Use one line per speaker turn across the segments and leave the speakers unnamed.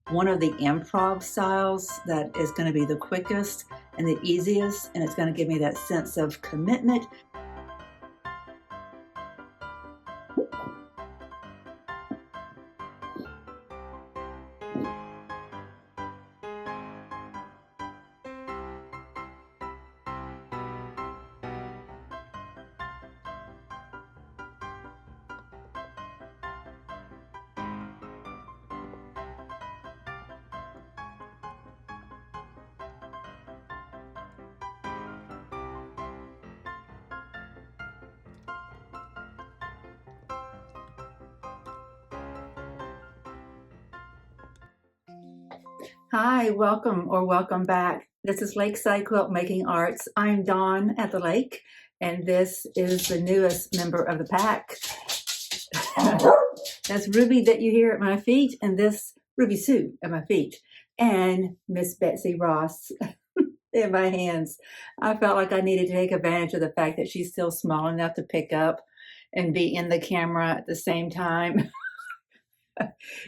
one of the improv styles that is going to be the quickest and the easiest, and it's going to give me that sense of commitment. Hi, welcome or welcome back. This is Lakeside Quilt Making Arts. I'm Dawn at the lake, and this is the newest member of the pack. That's Ruby that you hear at my feet, and this Ruby Sue at my feet, and Miss Betsy Ross in my hands. I felt like I needed to take advantage of the fact that she's still small enough to pick up and be in the camera at the same time.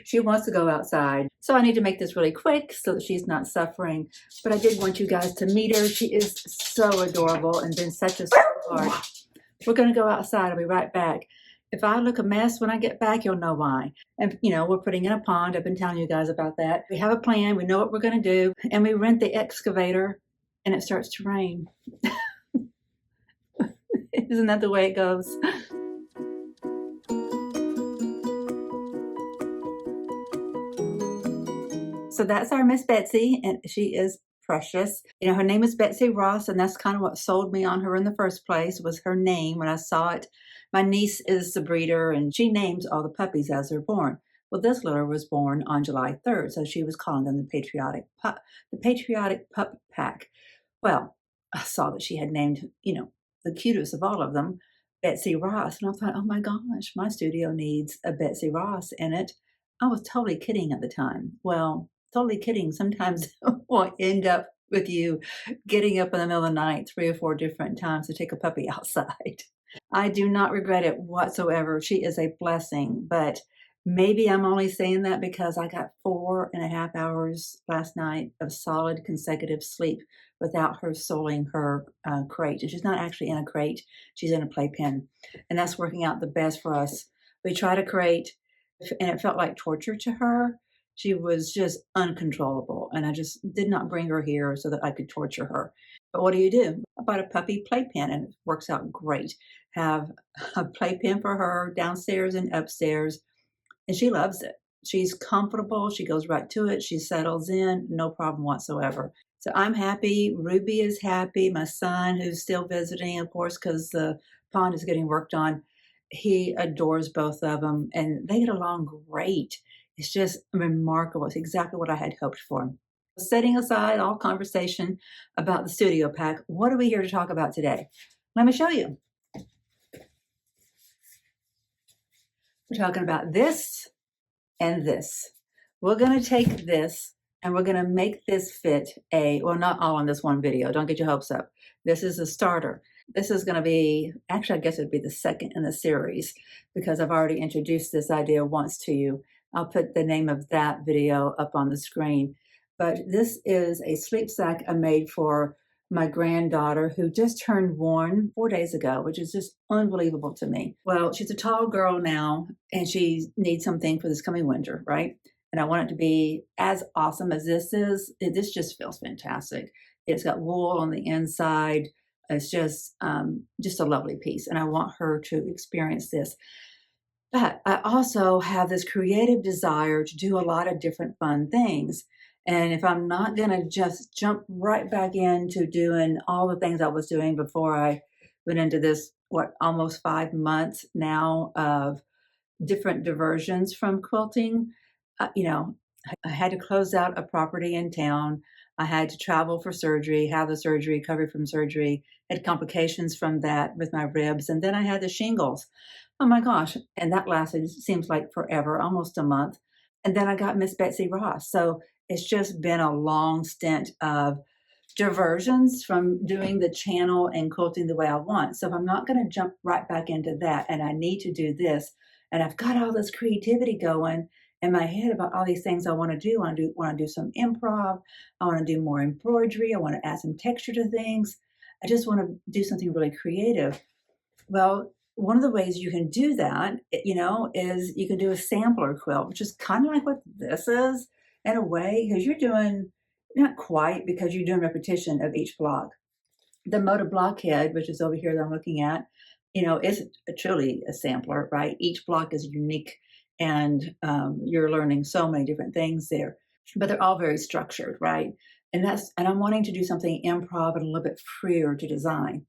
She wants to go outside. So I need to make this really quick so that she's not suffering. But I did want you guys to meet her. She is so adorable and been such a sweetheart. We're going to go outside. I'll be right back. If I look a mess when I get back, you'll know why. And, you know, we're putting in a pond. I've been telling you guys about that. We have a plan. We know what we're going to do. And we rent the excavator and it starts to rain. Isn't that the way it goes? So that's our Miss Betsy, and she is precious. You know, her name is Betsy Ross, and that's kind of what sold me on her in the first place, was her name when I saw it. My niece is the breeder, and she names all the puppies as they're born. Well, this litter was born on July 3rd, so she was calling them the Patriotic Pup Pack. Well, I saw that she had named, you know, the cutest of all of them, Betsy Ross, and I thought, oh my gosh, my studio needs a Betsy Ross in it. I was totally kidding at the time. Well, totally kidding. Sometimes will end up with you getting up in the middle of the night 3 or 4 different times to take a puppy outside. I do not regret it whatsoever. She is a blessing, but maybe I'm only saying that because I got 4.5 hours last night of solid consecutive sleep without her soiling her crate. And she's not actually in a crate. She's in a playpen. And that's working out the best for us. We tried a crate and it felt like torture to her. She was just uncontrollable, and I just did not bring her here so that I could torture her. But what do? I bought a puppy playpen, and it works out great. Have a playpen for her downstairs and upstairs, and she loves it. She's comfortable. She goes right to it. She settles in, no problem whatsoever. So I'm happy. Ruby is happy. My son, who's still visiting, of course, because the pond is getting worked on, he adores both of them, and they get along great. It's just remarkable. It's exactly what I had hoped for. Setting aside all conversation about the studio pack, what are we here to talk about today? Let me show you. We're talking about this and this. We're going to take this and we're going to make this fit well, not all in this one video. Don't get your hopes up. This is a starter. This is going to be, actually, I guess it'd be the second in the series because I've already introduced this idea once to you. I'll put the name of that video up on the screen. But this is a sleep sack I made for my granddaughter who just turned 1 4 days ago, which is just unbelievable to me. Well, she's a tall girl now and she needs something for this coming winter, right? And I want it to be as awesome as this is. This just feels fantastic. It's got wool on the inside. It's just a lovely piece. And I want her to experience this. But I also have this creative desire to do a lot of different fun things. And if I'm not going to just jump right back into doing all the things I was doing before I went into this, almost 5 months now of different diversions from quilting, you know, I had to close out a property in town. I had to travel for surgery, have the surgery, recovery from surgery, had complications from that with my ribs. And then I had the shingles. Oh my gosh. And that lasted, seems like forever, almost a month. And then I got Miss Betsy Ross. So it's just been a long stint of diversions from doing the channel and quilting the way I want. So if I'm not going to jump right back into that and I need to do this, and I've got all this creativity going, in my head about all these things I want to do. I want to do some improv. I want to do more embroidery. I want to add some texture to things. I just want to do something really creative. Well, one of the ways you can do that, is you can do a sampler quilt, which is kind of like what this is in a way, because you're doing, not quite, because you're doing repetition of each block. The motor blockhead, which is over here that I'm looking at, is truly a sampler, right? Each block is unique, and you're learning so many different things there, but they're all very structured, right? And I'm wanting to do something improv and a little bit freer to design.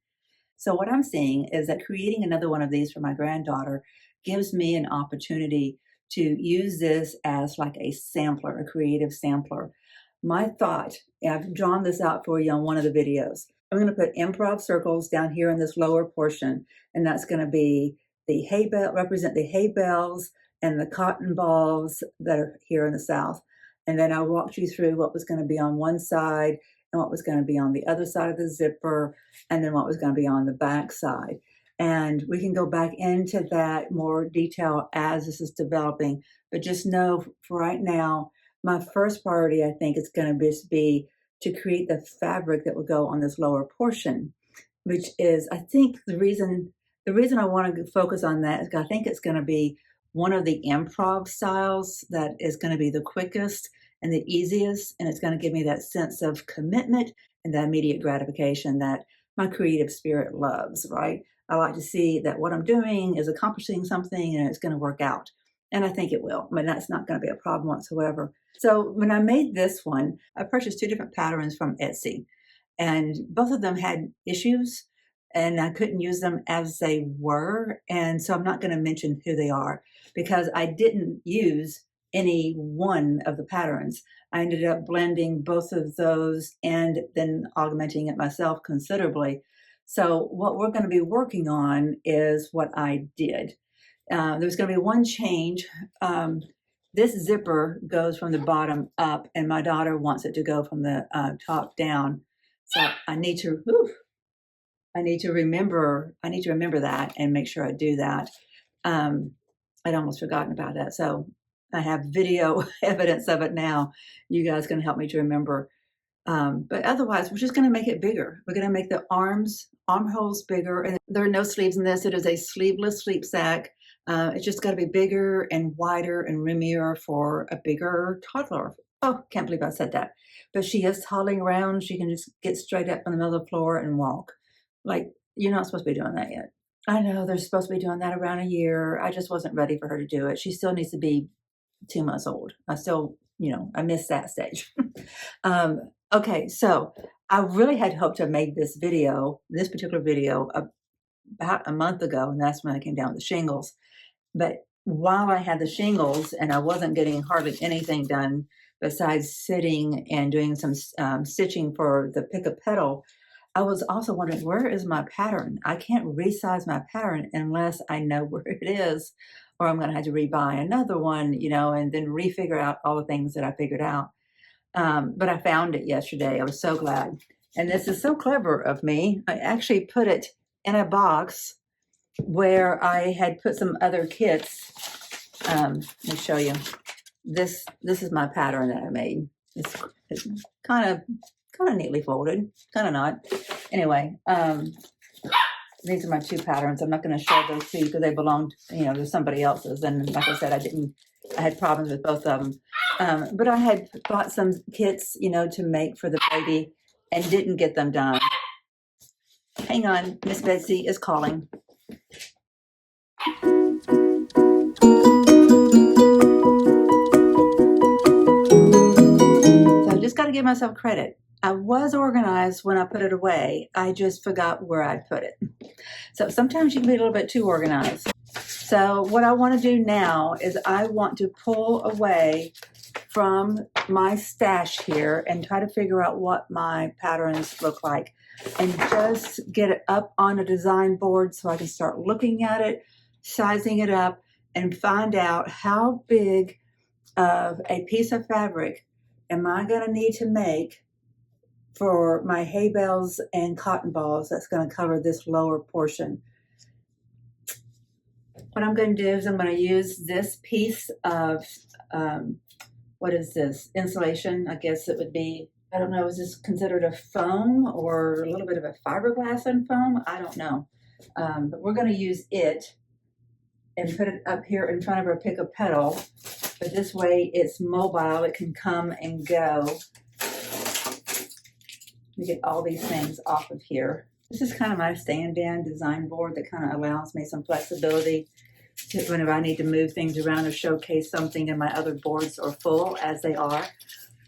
So what I'm seeing is that creating another one of these for my granddaughter gives me an opportunity to use this as like a sampler, a creative sampler. My thought, and I've drawn this out for you on one of the videos. I'm going to put improv circles down here in this lower portion, and that's going to be the hay bale, represent the hay bales and the cotton balls that are here in the South. And then I walked you through what was going to be on one side and what was going to be on the other side of the zipper, and then what was going to be on the back side. And we can go back into that more detail as this is developing. But just know for right now, my first priority, I think, is going to be to create the fabric that will go on this lower portion, which is, I think, the reason I want to focus on that is I think it's going to be one of the improv styles that is going to be the quickest and the easiest, and it's going to give me that sense of commitment and that immediate gratification that my creative spirit loves, right? I like to see that what I'm doing is accomplishing something and it's going to work out. And I think it will. I mean, that's not going to be a problem whatsoever. So when I made this one, I purchased 2 different patterns from Etsy, and both of them had issues, and I couldn't use them as they were. And so I'm not going to mention who they are because I didn't use any one of the patterns. I ended up blending both of those and then augmenting it myself considerably. So what we're going to be working on is what I did. There's going to be one change. This zipper goes from the bottom up, and my daughter wants it to go from the top down. So I need to remember that and make sure I do that. I'd almost forgotten about that. So I have video evidence of it now. You guys can help me to remember. But otherwise, we're just going to make it bigger. We're going to make the armholes bigger. And there are no sleeves in this. It is a sleeveless sleep sack. It's just got to be bigger and wider and roomier for a bigger toddler. Oh, can't believe I said that. But she is toddling around. She can just get straight up on the middle of the floor and walk. Like, you're not supposed to be doing that yet. I know they're supposed to be doing that around a year. I just wasn't ready for her to do it. She still needs to be 2 months old. I still, I missed that stage. Okay, so I really had hoped to have made this particular video, about a month ago, and that's when I came down with the shingles. But while I had the shingles and I wasn't getting hardly anything done besides sitting and doing some stitching for the Pick A Petal, I was also wondering, where is my pattern? I can't resize my pattern unless I know where it is, or I'm going to have to rebuy another one, and then refigure out all the things that I figured out. But I found it yesterday. I was so glad. And this is so clever of me. I actually put it in a box where I had put some other kits. Let me show you. This is my pattern that I made. It's kind of neatly folded, kind of not. Anyway, these are my 2 patterns. I'm not going to show those to you because they belong, to somebody else's. And like I said, I had problems with both of them. But I had bought some kits, to make for the baby and didn't get them done. Hang on, Miss Betsy is calling. So I just got to give myself credit. I was organized when I put it away. I just forgot where I put it. So sometimes you can be a little bit too organized. So what I want to do now is I want to pull away from my stash here and try to figure out what my patterns look like and just get it up on a design board so I can start looking at it, sizing it up, and find out how big of a piece of fabric am I going to need to make for my hay bales and cotton balls that's going to cover this lower portion. what I'm going to do is I'm going to use this piece of, what is this, insulation, I guess it would be. I don't know, is this considered a foam or a little bit of a fiberglass and foam? I don't know. But we're going to use it and put it up here in front of our Pick A Petal. But this way it's mobile, it can come and go. Let me get all these things off of here. This is kind of my stand-in design board that kind of allows me some flexibility to whenever I need to move things around or showcase something and my other boards are full as they are.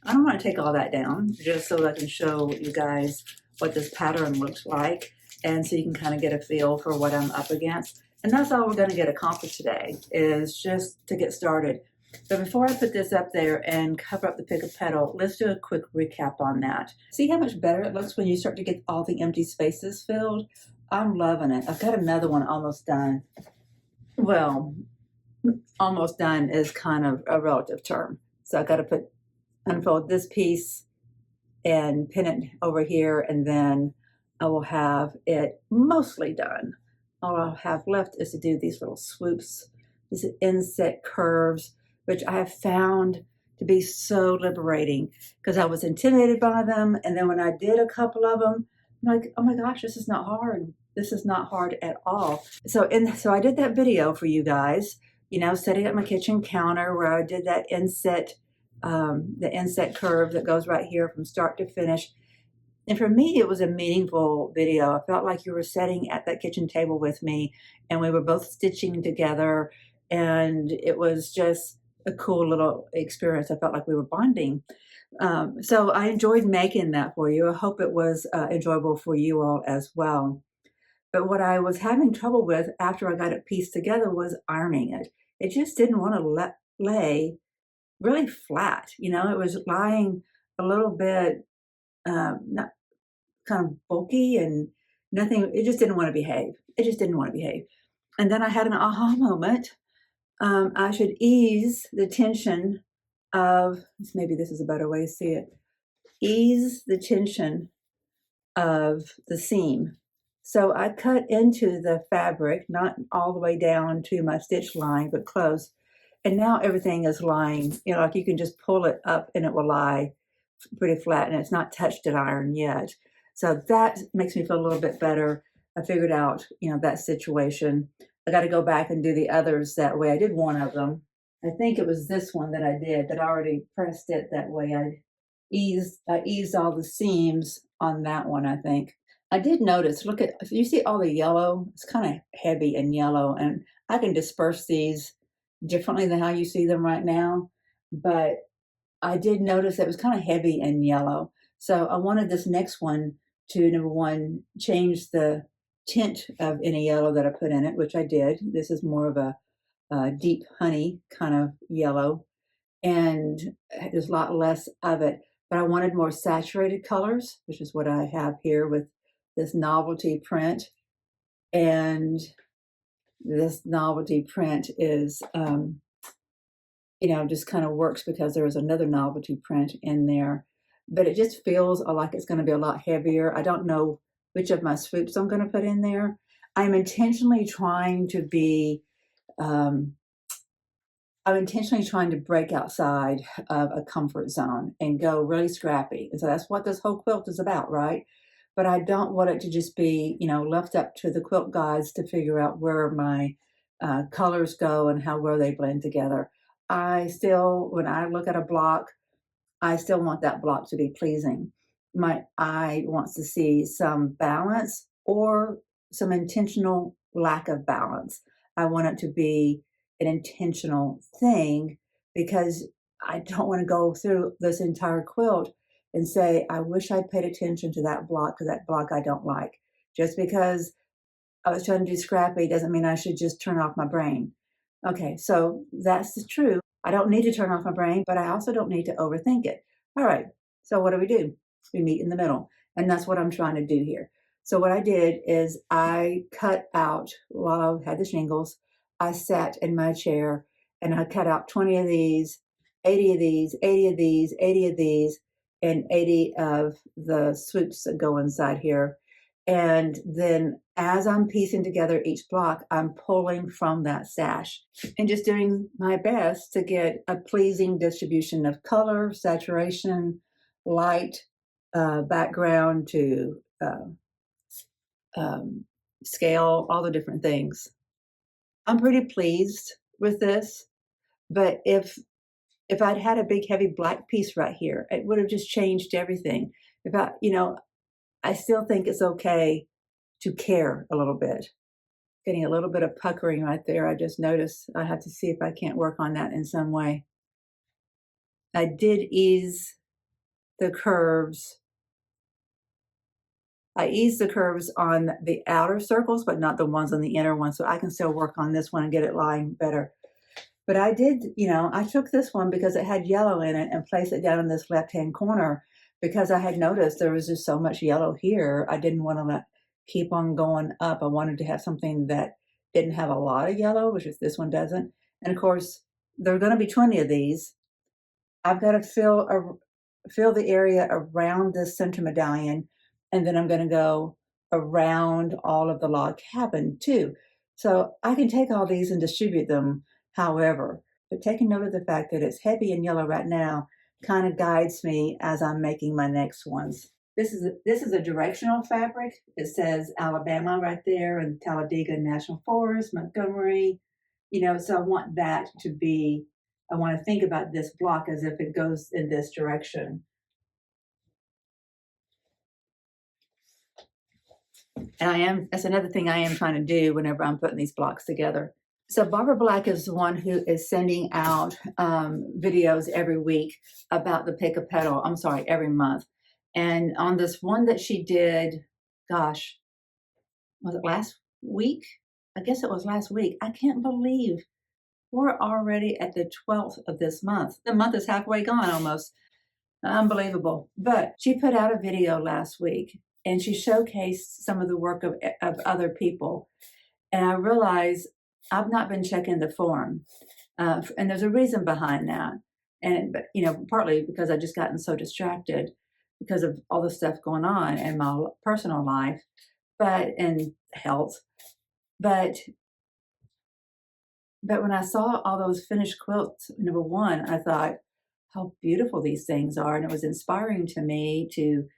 I don't want to take all that down just so I can show you guys what this pattern looks like and so you can kind of get a feel for what I'm up against. And that's all we're going to get accomplished today, is just to get started. But before I put this up there and cover up the Pick A Petal, let's do a quick recap on that. See how much better it looks when you start to get all the empty spaces filled? I'm loving it. I've got another one almost done. Well, almost done is kind of a relative term. So I've got to unfold this piece and pin it over here, and then I will have it mostly done. All I'll have left is to do these little swoops, these inset curves, which I have found to be so liberating because I was intimidated by them. And then when I did a couple of them, I'm like, oh my gosh, this is not hard. This is not hard at all. So I did that video for you guys, you know, setting up my kitchen counter where I did that inset, the inset curve that goes right here from start to finish. And for me, it was a meaningful video. I felt like you were sitting at that kitchen table with me and we were both stitching together, and it was just a cool little experience. I felt like we were bonding. So I enjoyed making that for you. I hope it was enjoyable for you all as well. But what I was having trouble with after I got it pieced together was ironing it. It just didn't want to lay really flat. You know, it was lying a little bit not kind of bulky and nothing. It just didn't want to behave. It just didn't want to behave. And then I had an aha moment. I should ease the tension of, maybe this is a better way to see it, ease the tension of the seam. So I cut into the fabric, not all the way down to my stitch line, but close. And now everything is lying, you know, like you can just pull it up and it will lie pretty flat, and it's not touched at iron yet. So that makes me feel a little bit better. I figured out, you know, that situation. I got to go back and do the others that way. I did one of them. I think it was this one that I did that I already pressed it that way. I eased all the seams on that one, I think. I did notice, look at, you see all the yellow? It's kind of heavy and yellow, and I can disperse these differently than how you see them right now. But I did notice it was kind of heavy and yellow. So I wanted this next one to, number one, change the tint of any yellow that I put in it, which I did. This is more of a deep honey kind of yellow, and there's a lot less of it. But I wanted more saturated colors, which is what I have here with this novelty print. And this novelty print is, you know, just kind of works because there was another novelty print in there. But it just feels like it's going to be a lot heavier. I don't know which of my swoops I'm going to put in there. I'm intentionally trying to be, I'm intentionally trying to break outside of a comfort zone and go really scrappy. And so that's what this whole quilt is about, right? But I don't want it to just be, you know, left up to the quilt gods to figure out where my colors go and how well they blend together. I still, when I look at a block, I still want that block to be pleasing. My eye wants to see some balance or some intentional lack of balance. I want it to be an intentional thing because I don't want to go through this entire quilt and say, I wish I'd paid attention to that block because that block I don't like. Just because I was trying to do scrappy doesn't mean I should just turn off my brain. Okay, so that's the truth. I don't need to turn off my brain, but I also don't need to overthink it. All right, so what do? We meet in the middle, and that's what I'm trying to do here. So what I did is I cut out, while I had the shingles, I sat in my chair and I cut out 20 of these, 80 of these, 80 of these, 80 of these, and 80 of the swoops that go inside here. And then as I'm piecing together each block, I'm pulling from that stash and just doing my best to get a pleasing distribution of color, saturation, light, background to um, scale, all the different things. I'm pretty pleased with this, but if I'd had a big heavy black piece right here, it would have just changed everything. If I, I still think it's okay to care a little bit. Getting a little bit of puckering right there. I just noticed. I have to see if I can't work on that in some way. I did ease the curves. I eased the curves on the outer circles, but not the ones on the inner ones. So I can still work on this one and get it lying better. But I did, I took this one because it had yellow in it and placed it down in this left-hand corner because I had noticed there was just so much yellow here. I didn't want to keep on going up. I wanted to have something that didn't have a lot of yellow, which is this one doesn't. And of course, there are going to be 20 of these. I've got to fill the area around this center medallion, and then I'm going to go around all of the log cabin too. So I can take all these and distribute them however, but taking note of the fact that it's heavy and yellow right now kind of guides me as I'm making my next ones. This is a directional fabric. It says Alabama right there and Talladega National Forest, Montgomery, so I want that to be, I want to think about this block as if it goes in this direction. And that's another thing I am trying to do whenever I'm putting these blocks together. So Barbara Black is the one who is sending out videos every week about the Pick A Petal, every month. And on this one that she did, gosh, was it last week? I guess it was last week. I can't believe we're already at the 12th of this month. The month is halfway gone almost. Unbelievable. But she put out a video last week and she showcased some of the work of other people. And I realized I've not been checking the forum. And there's a reason behind that. But partly because I just gotten so distracted because of all the stuff going on in my personal life, and health. But when I saw all those finished quilts, number one, I thought how beautiful these things are. And it was inspiring to me to,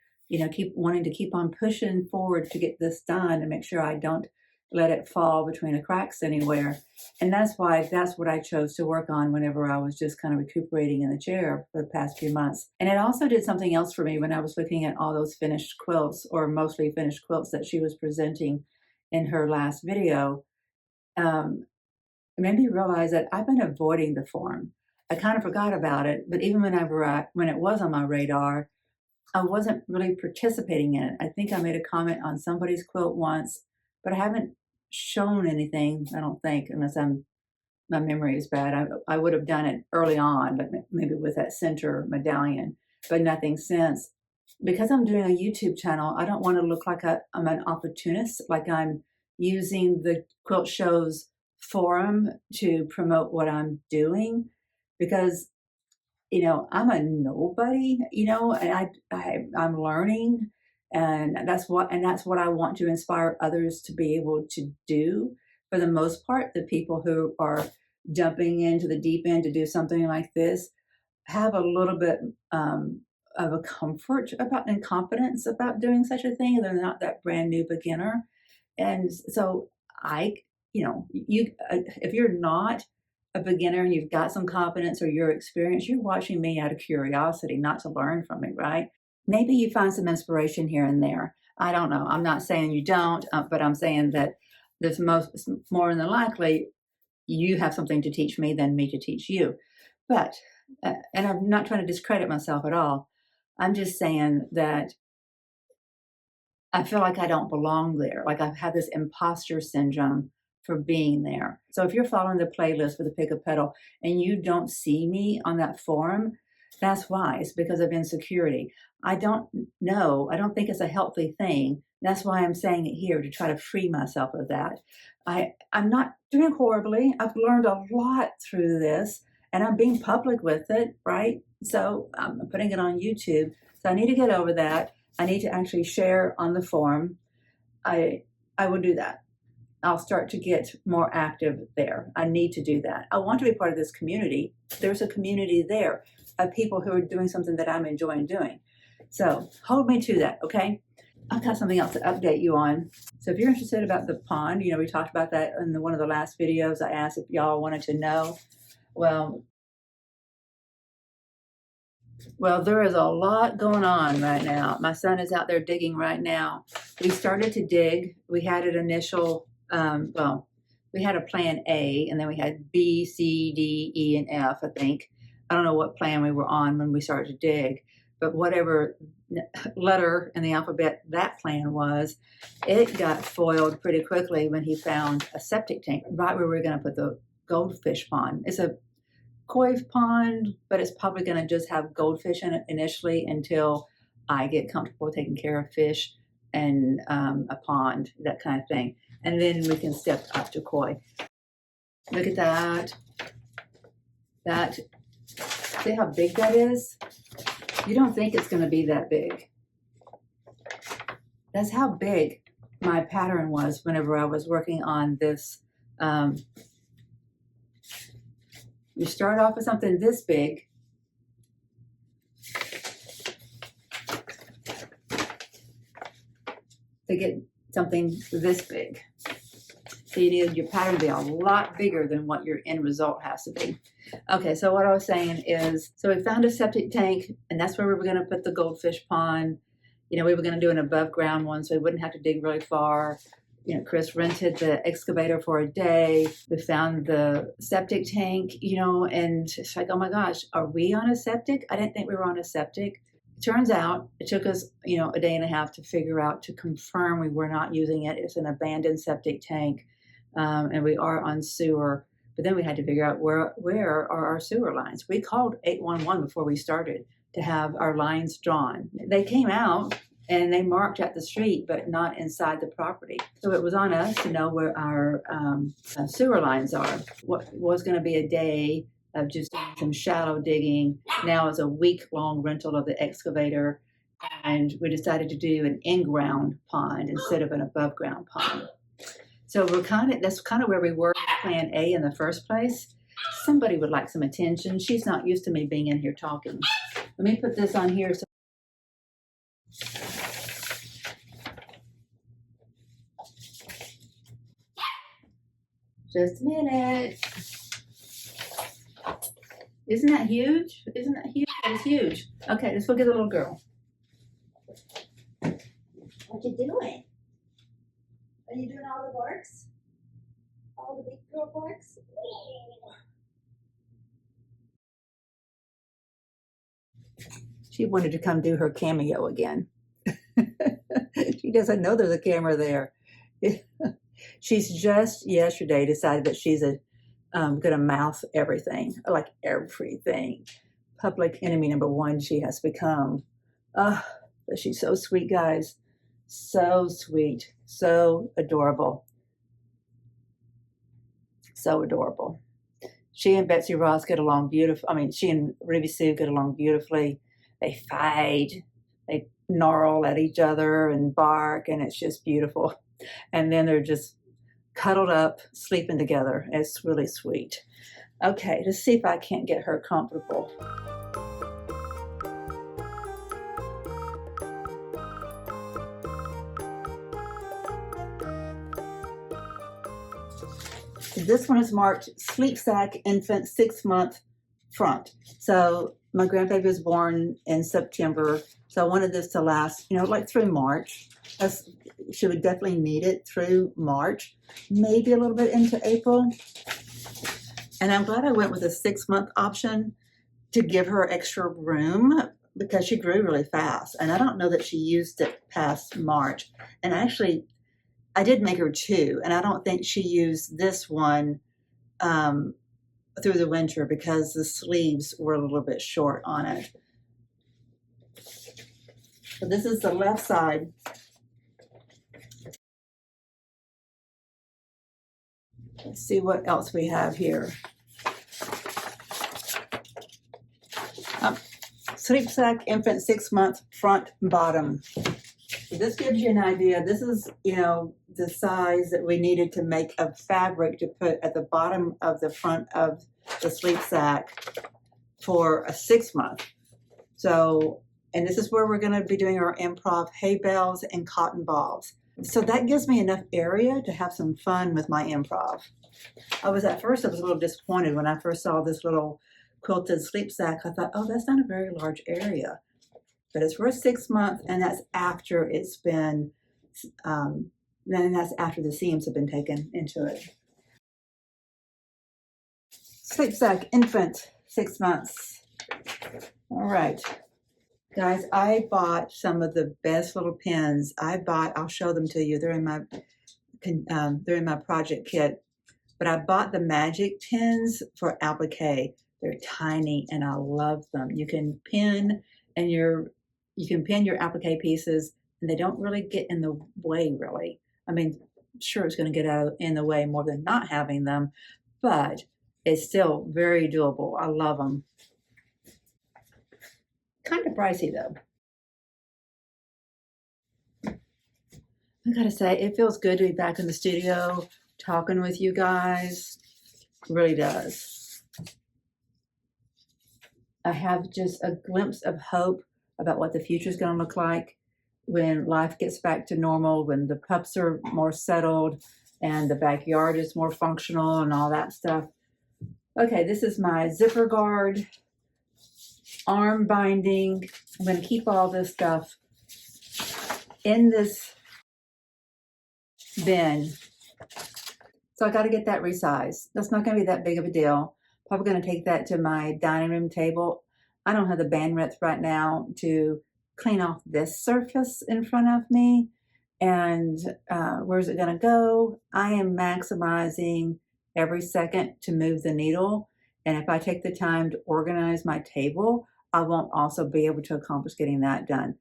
keep wanting to keep on pushing forward to get this done and make sure I don't let it fall between the cracks anywhere. And that's what I chose to work on whenever I was just kind of recuperating in the chair for the past few months. And it also did something else for me when I was looking at all those finished quilts, or mostly finished quilts that she was presenting in her last video. It made me realize that I've been avoiding the forum. I kind of forgot about it, but even when it was on my radar, I wasn't really participating in it. I think I made a comment on somebody's quilt once, but I haven't shown anything, I don't think, unless my memory is bad. I would have done it early on, but maybe with that center medallion, but nothing since. Because I'm doing a YouTube channel, I don't want to look like I'm an opportunist, like I'm using the quilt show's forum to promote what I'm doing, because I'm a nobody, and I'm learning, and that's what I want to inspire others to be able to do. For the most part, the people who are jumping into the deep end to do something like this have a little bit of a comfort about and confidence about doing such a thing. They're not that brand new beginner, and so if you're not a beginner and you've got some confidence or your experience, you're watching me out of curiosity, not to learn from me, right? Maybe you find some inspiration here and there. I don't know. I'm not saying you don't, but I'm saying that there's more than likely you have something to teach me than me to teach you. But, and I'm not trying to discredit myself at all. I'm just saying that I feel like I don't belong there. Like I've had this imposter syndrome for being there. So if you're following the playlist for the Pick A Petal and you don't see me on that forum, that's why. It's because of insecurity. I don't know. I don't think it's a healthy thing. That's why I'm saying it here, to try to free myself of that. I'm not doing horribly. I've learned a lot through this, and I'm being public with it, right? So I'm putting it on YouTube. So I need to get over that. I need to actually share on the forum. I will do that. I'll start to get more active there. I need to do that. I want to be part of this community. There's a community there of people who are doing something that I'm enjoying doing. So hold me to that, okay? I've got something else to update you on. So if you're interested about the pond, you know, we talked about that in one of the last videos. I asked if y'all wanted to know. Well, there is a lot going on right now. My son is out there digging right now. We started to dig. We had an initial, we had a plan A, and then we had B, C, D, E, and F, I think. I don't know what plan we were on when we started to dig, but whatever letter in the alphabet that plan was, it got foiled pretty quickly when he found a septic tank right where we were going to put the goldfish pond. It's a koi pond, but it's probably going to just have goldfish in it initially until I get comfortable taking care of fish and a pond, that kind of thing. And then we can step up to koi. Look at that. See how big that is? You don't think it's going to be that big. That's how big my pattern was whenever I was working on this. You start off with something this big, to get something this big. So you need your pattern to be a lot bigger than what your end result has to be. Okay, so what I was saying is, so we found a septic tank, and that's where we were going to put the goldfish pond. You know, we were going to do an above ground one so we wouldn't have to dig really far. You know, Chris rented the excavator for a day. We found the septic tank, you know, and it's like, oh my gosh, are we on a septic? I didn't think we were on a septic. Turns out it took us, you know, a day and a half to figure out, to confirm we were not using it. It's an abandoned septic tank, and we are on sewer. But then we had to figure out where are our sewer lines. We called 811 before we started to have our lines drawn. They came out and they marked out the street, but not inside the property. So it was on us to know where our sewer lines are. What was going to be a day of just doing some shallow digging now is a week-long rental of the excavator, and we decided to do an in-ground pond instead of an above-ground pond. So that's kind of where we were with plan A in the first place. Somebody would like some attention. She's not used to me being in here talking. Let me put this on here. Just a minute. Isn't that huge? Isn't that huge? That is huge. Okay, let's look at the little girl. What you doing? Are you doing all the barks? All the big girl barks? She wanted to come do her cameo again. She doesn't know there's a camera there. She's just yesterday decided that she's going to mouth everything, like everything. Public enemy number one she has become. But she's so sweet, guys. So sweet. So adorable. So adorable. She and Betsy Ross get along beautiful. I mean, she and Ruby Sue get along beautifully. They fight. They gnarl at each other and bark, and it's just beautiful. And then they're just cuddled up, sleeping together. It's really sweet. Okay, let's see if I can't get her comfortable. This one is marked Sleep Sack Infant 6-month front. So my grandbaby was born in September. So I wanted this to last, you know, like through March. She would definitely need it through March, maybe a little bit into April. And I'm glad I went with a 6-month option to give her extra room because she grew really fast. And I don't know that she used it past March. And actually, I did make her 2, and I don't think she used this one through the winter because the sleeves were a little bit short on it. So this is the left side. Let's see what else we have here. Sleep Sack Infant 6-month front and bottom. So this gives you an idea. This is, you know, the size that we needed to make a fabric to put at the bottom of the front of the sleep sack for a 6-month. So, and this is where we're going to be doing our improv hay bales and cotton balls. So that gives me enough area to have some fun with my improv. I was a little disappointed when I first saw this little quilted sleep sack. I thought, oh, that's not a very large area. But it's for a 6-month, and that's after it's been, then that's after the seams have been taken into it. Sleep sack, infant, 6 months. All right, guys, I bought some of the best little pins. I'll show them to you. They're in my project kit. But I bought the magic pins for applique. They're tiny, and I love them. You can pin your applique pieces, and they don't really get in the way, really. I mean, sure, it's going to get in the way more than not having them, but it's still very doable. I love them. Kind of pricey, though. I gotta say, it feels good to be back in the studio talking with you guys. It really does. I have just a glimpse of hope about what the future is going to look like when life gets back to normal, when the pups are more settled and the backyard is more functional and all that stuff. Okay, this is my zipper guard, arm binding. I'm going to keep all this stuff in this bin. So I got to get that resized. That's not going to be that big of a deal. Probably going to take that to my dining room table. I don't have the bandwidth right now to clean off this surface in front of me. And where's it going to go? I am maximizing every second to move the needle. And if I take the time to organize my table, I won't also be able to accomplish getting that done.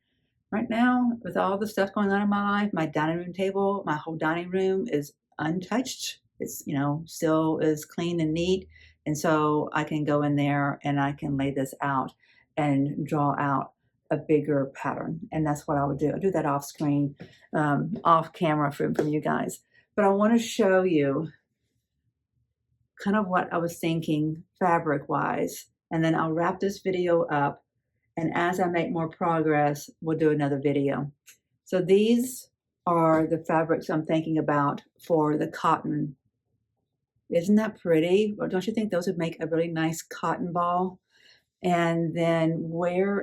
Right now, with all the stuff going on in my life, my dining room table, my whole dining room is untouched. It's, you know, still is clean and neat. And so I can go in there and I can lay this out and draw out a bigger pattern. And that's what I would do. I'll do that off screen, off camera from you guys. But I want to show you kind of what I was thinking fabric wise. And then I'll wrap this video up. And as I make more progress, we'll do another video. So these are the fabrics I'm thinking about for the cotton. Isn't that pretty? Or don't you think those would make a really nice cotton ball? And then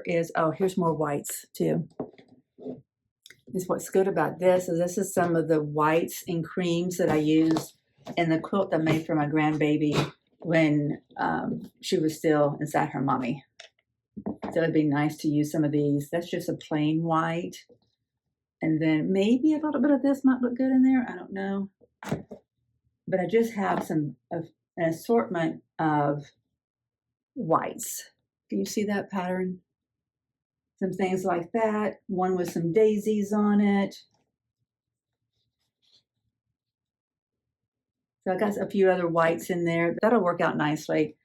here's more whites too. What's good about this is some of the whites and creams that I used in the quilt I made for my grandbaby when she was still inside her mommy. So it'd be nice to use some of these. That's just a plain white. And then maybe a little bit of this might look good in there. I don't know. But I just have an assortment of whites. Can you see that pattern? Some things like that. One with some daisies on it. So I got a few other whites in there. That'll work out nicely.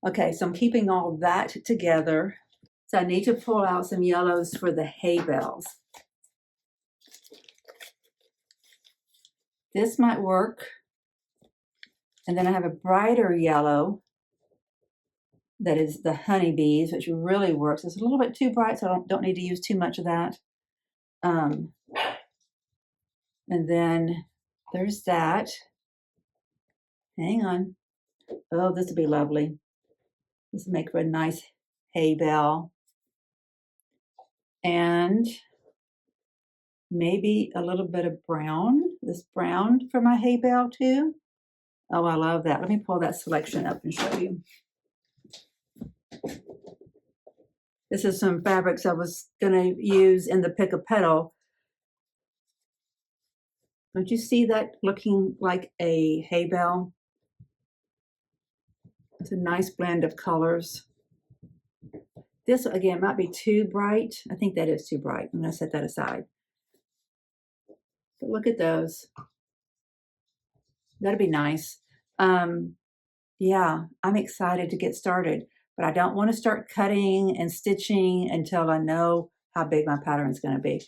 Okay, so I'm keeping all that together. So I need to pull out some yellows for the hay bales. This might work. And then I have a brighter yellow that is the honeybees, which really works. It's a little bit too bright, so I don't need to use too much of that. And then there's that. Hang on. Oh, this would be lovely. This will make for a nice hay bale. And maybe a little bit of brown. This brown for my hay bale too. Oh, I love that. Let me pull that selection up and show you. This is some fabrics I was going to use in the Pick A Petal. Don't you see that looking like a hay bale? It's a nice blend of colors. This, again, might be too bright. I think that is too bright. I'm going to set that aside. But look at those. That'd be nice. Yeah, I'm excited to get started, but I don't want to start cutting and stitching until I know how big my pattern is going to be.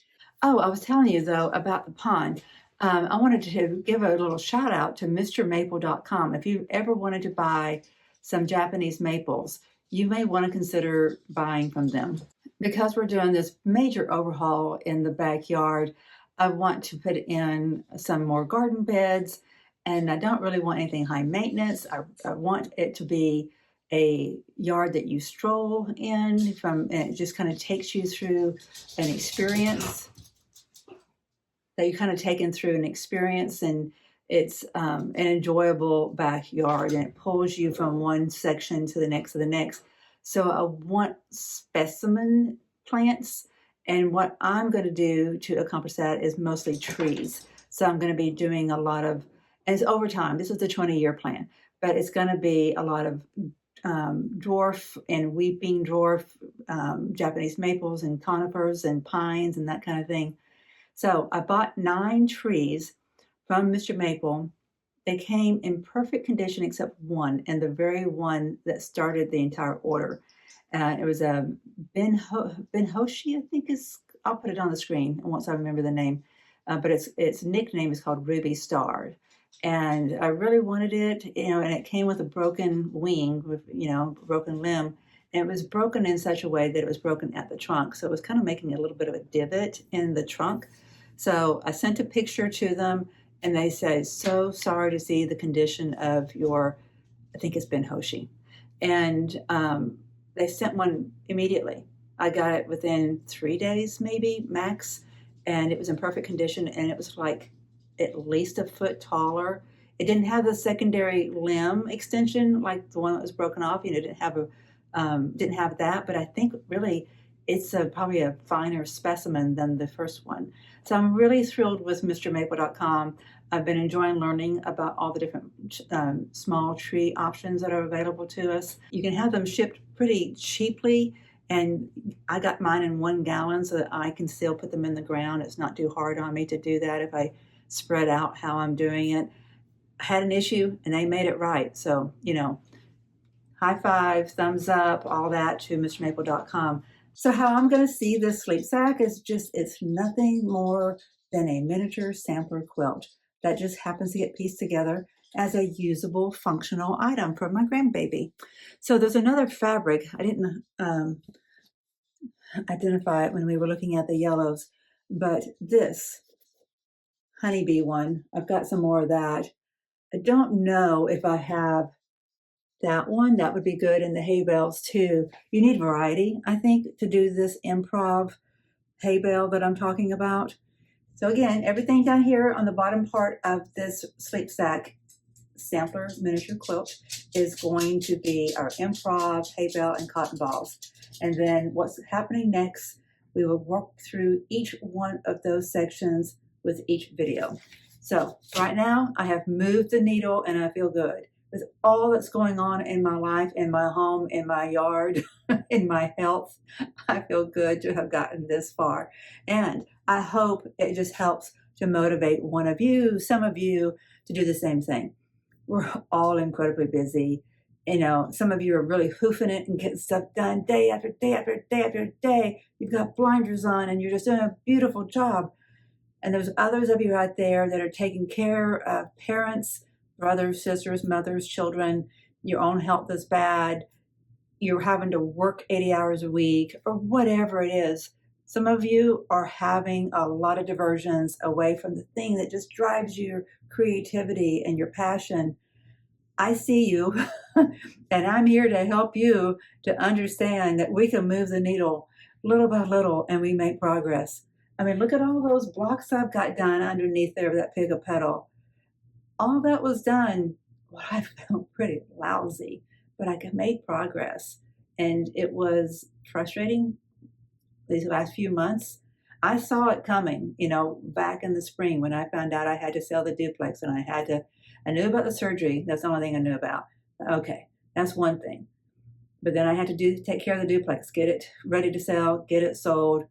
Oh, I was telling you though about the pond. I wanted to give a little shout out to MrMaple.com. If you ever wanted to buy some Japanese maples, you may want to consider buying from them. Because we're doing this major overhaul in the backyard, I want to put in some more garden beds, and I don't really want anything high maintenance. I want it to be a yard that you stroll in from, and it just kind of takes you through an experience that you're kind of taken through an experience, and it's an enjoyable backyard, and it pulls you from one section to the next to the next. So I want specimen plants, and what I'm going to do to accomplish that is mostly trees. So I'm going to be doing a lot of, and it's over time. This is a 20-year plan, but it's going to be a lot of dwarf and weeping dwarf Japanese maples and conifers and pines and that kind of thing. So I bought 9 trees from Mr. Maple. They came in perfect condition except one, and the very one that started the entire order. It was a Benhoshi, I think is. I'll put it on the screen once I remember the name. But its nickname is called Ruby Star, and I really wanted it, and it came with a broken wing, with broken limb. And it was broken in such a way that it was broken at the trunk, so it was kind of making a little bit of a divot in the trunk. So I sent a picture to them, and they said, so sorry to see the condition of your, I think it's Benhoshi. And they sent one immediately. I got it within 3 days, maybe, max, and it was in perfect condition, and it was like at least a foot taller. It didn't have the secondary limb extension like the one that was broken off. Didn't have that, but I think really it's probably a finer specimen than the first one. So I'm really thrilled with MrMaple.com. I've been enjoying learning about all the different small tree options that are available to us. You can have them shipped pretty cheaply, and I got mine in 1 gallon so that I can still put them in the ground. It's not too hard on me to do that if I spread out how I'm doing it. I had an issue, and they made it right. So, high five, thumbs up, all that to MrMaple.com. So how I'm going to see this sleep sack is it's nothing more than a miniature sampler quilt that just happens to get pieced together as a usable, functional item for my grandbaby. So there's another fabric. I didn't identify it when we were looking at the yellows, but this honeybee one, I've got some more of that. I don't know if I have that one. That would be good in the hay bales too. You need variety, I think, to do this improv hay bale that I'm talking about. So again, everything down here on the bottom part of this sleep sack sampler miniature quilt is going to be our improv, hay bale, and cotton balls. And then what's happening next, we will walk through each one of those sections with each video. So right now I have moved the needle and I feel good. With all that's going on in my life, in my home, in my yard, in my health, I feel good to have gotten this far. And I hope it just helps to motivate one of you, some of you, to do the same thing. We're all incredibly busy. Some of you are really hoofing it and getting stuff done day after day after day after day. You've got blinders on and you're just doing a beautiful job. And there's others of you out there that are taking care of parents, brothers, sisters, mothers, children. Your own health is bad. You're having to work 80 hours a week or whatever it is. Some of you are having a lot of diversions away from the thing that just drives your creativity and your passion. I see you, and I'm here to help you to understand that we can move the needle little by little and we make progress. I mean, look at all those blocks I've got done underneath there of that Pick A Petal. All that was done, well, I felt pretty lousy, but I made progress. And it was frustrating these last few months. I saw it coming, back in the spring when I found out I had to sell the duplex and I knew about the surgery. That's the only thing I knew about. Okay, that's one thing. But then I had to take care of the duplex, get it ready to sell, get it sold,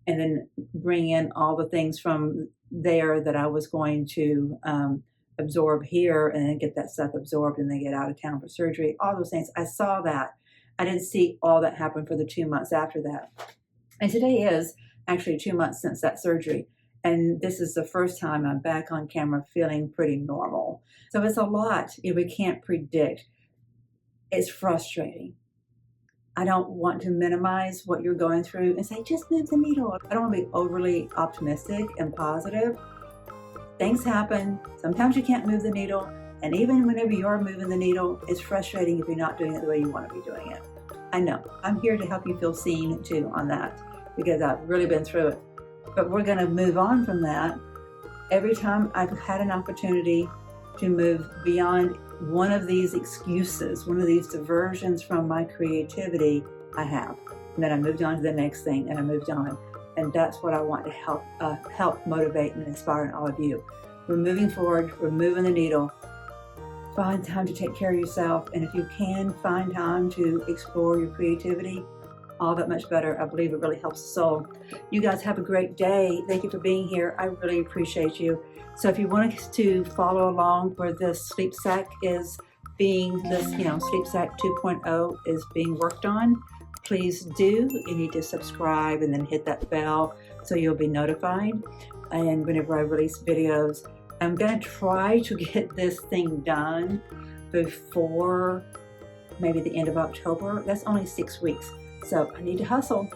and then bring in all the things from there that I was going to absorb here and then get that stuff absorbed and then get out of town for surgery, all those things. I saw that. I didn't see all that happen for the 2 months after that. And today is actually 2 months since that surgery. And this is the first time I'm back on camera feeling pretty normal. So it's a lot we can't predict. It's frustrating. I don't want to minimize what you're going through and say, just move the needle. I don't want to be overly optimistic and positive. Things happen. Sometimes you can't move the needle. And even whenever you are moving the needle, it's frustrating if you're not doing it the way you want to be doing it. I know. I'm here to help you feel seen too on that, because I've really been through it. But we're going to move on from that. Every time I've had an opportunity to move beyond one of these excuses, one of these diversions from my creativity, I have. And then I moved on to the next thing, and I moved on. And that's what I want to help motivate and inspire in all of you. We're moving forward. We're moving the needle. Find time to take care of yourself. And if you can find time to explore your creativity, all that much better. I believe it really helps the soul. You guys have a great day. Thank you for being here. I really appreciate you. So if you want to follow along where this sleep sack is being, sleep sack 2.0 is being worked on, please do. You need to subscribe and then hit that bell so you'll be notified. And whenever I release videos, I'm going to try to get this thing done before maybe the end of October. That's only 6 weeks. So I need to hustle.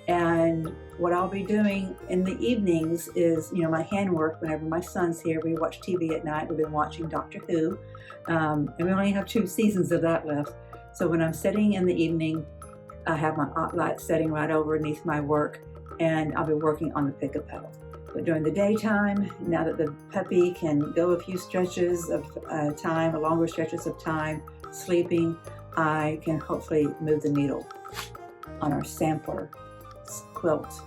And what I'll be doing in the evenings is, my handwork. Whenever my son's here, we watch TV at night. We've been watching Doctor Who. And we only have 2 seasons of that left. So when I'm sitting in the evening, I have my hot light setting right overneath my work, and I'll be working on the Pick A Petal. But during the daytime, now that the puppy can go a few stretches of time, longer stretches of time, sleeping, I can hopefully move the needle on our sampler quilt,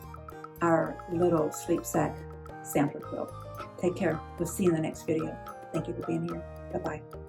our little sleep sack sampler quilt. Take care. We'll see you in the next video. Thank you for being here. Bye-bye.